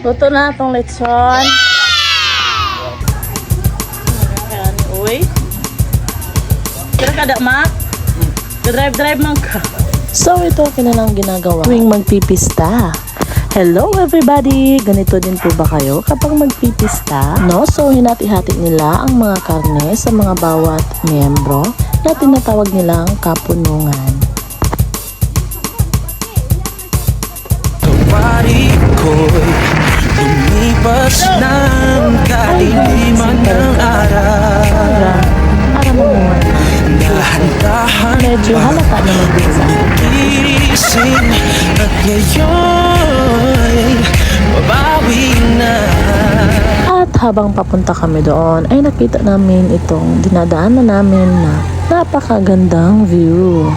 Luto na itong lechon. Ayan, uy. Kira ka da, Mak? Drive man ka. So, ito kanilang ginagawa tuwing magpipista. Hello everybody! Ganito din po ba kayo kapag magpipista? No? So, hinati-hati nila ang mga karne sa mga bawat miyembro na tinatawag nilang kapunungan. Pari ko'y lumipas ng kadiliman ng araw. Para mamungan. Dahan-dahan Medyo halata naman din sa akin. gising at ngayon mabawi na. At habang papunta kami doon ay nakita namin itong dinadaanan namin na napakagandang view.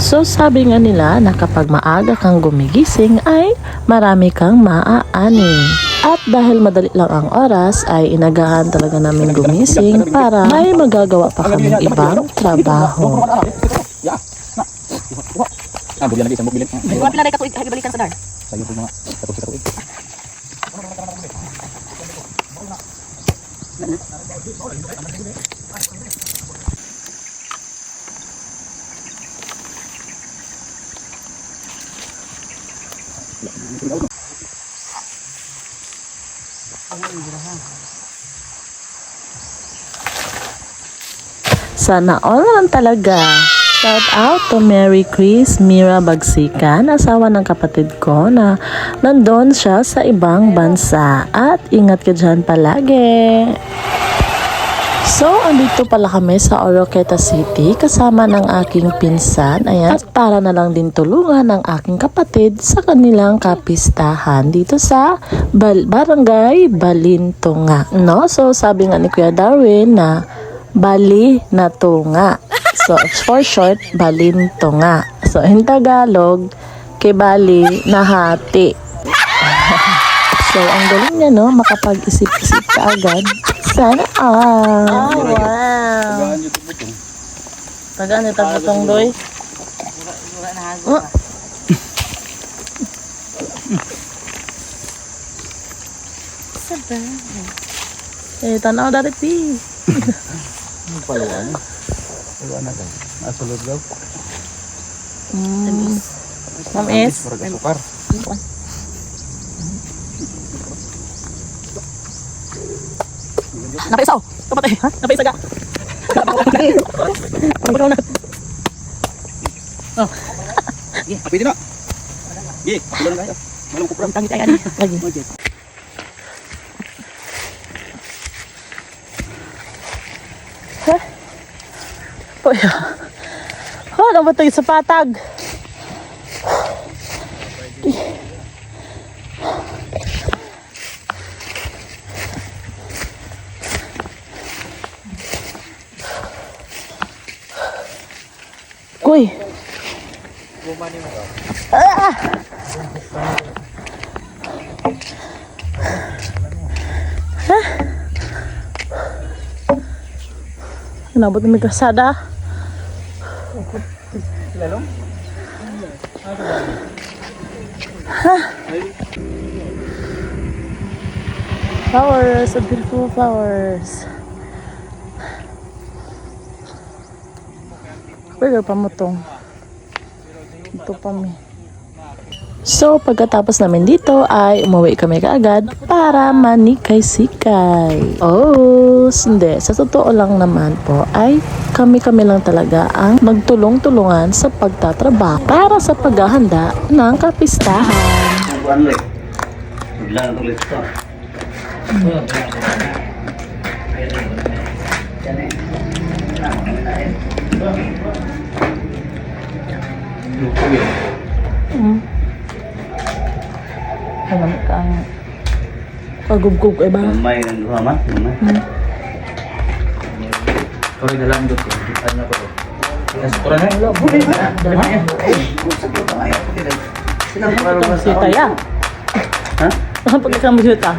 So sabi nga nila na kapag maaga kang gumigising ay marami kang maaani. At dahil madali lang ang oras ay inagahan talaga namin gumising para may magagawa pa kaming ibang trabaho. Sana all lang talaga. Shout out to Mary Chris Mira Bagsikan, asawa ng kapatid ko na nandun siya sa ibang bansa. At ingat ka dyan palagi. So, andito pala kami sa Oroqueta City kasama ng aking pinsan. Ayan. At para na lang din tulungan ng aking kapatid sa kanilang kapistahan dito sa Barangay Balintunga. No? So, sabi nga ni Kuya Darwin na Bali na tunga. So, for short, Balintunga. So, in Tagalog, Kibali na hati. So, ang galing niya, no? Makapag-isip-isip ka agad. Sana all. Oh, wow. Tagaan niya tagbutong doy. Oh. Sabay. Eh, tanaw dari pi. Ano pala yan? Wala na kayo. Nasulod daw. Ma'am S. Parang asukar. Napaisaw! Kapatay! Ha? Napaisaga! Pagpagaw na! Oh. Pwede na. Gih, tuloy na kayo. Malang kuprang. Tangi tayo ani. Lagi. Ha? Oh, yeah. Oh, nabatay sa patag. Kuy. Ah! Hah? Nabot na may kasada. Hah? Flowers, beautiful flowers. Burger pa mo tong. Ito pa mi. So, pagkatapos namin dito ay umuwi kami kaagad para manikay-sikay. Oh, hindi. Sa totoo lang naman po ay kami-kami lang talaga ang magtulong-tulungan sa pagtatrabaho para sa paghahanda ng kapistahan. Alam ka ang pagugug ay ba? May nangguhaman. Sorry na lang doon. Ano ko? Nasukura na. Sita ya. Ha? Saan pag isang musita?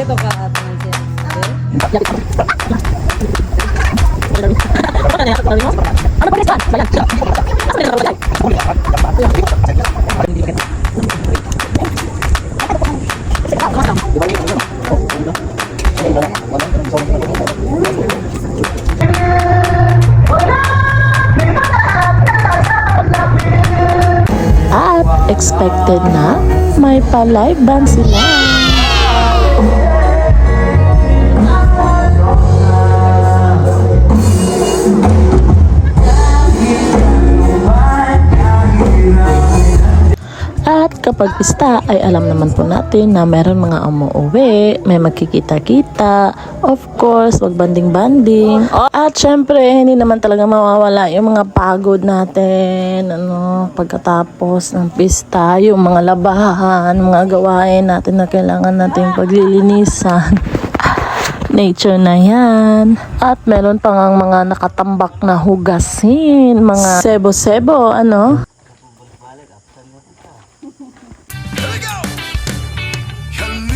ito ka ato ng siya. At expected na may pa-live band sila. At kapag pista ay alam naman po natin na meron mga umuuwi, may magkikita-kita, of course, magbanding-banding. At syempre, hindi naman talaga mawawala yung mga pagod natin, pagkatapos ng pista, yung mga labahan, mga gawain natin na kailangan nating paglilinisan. Nature na yan. At meron pa ngang mga nakatambak na hugasin, mga sebo-sebo, Here we go.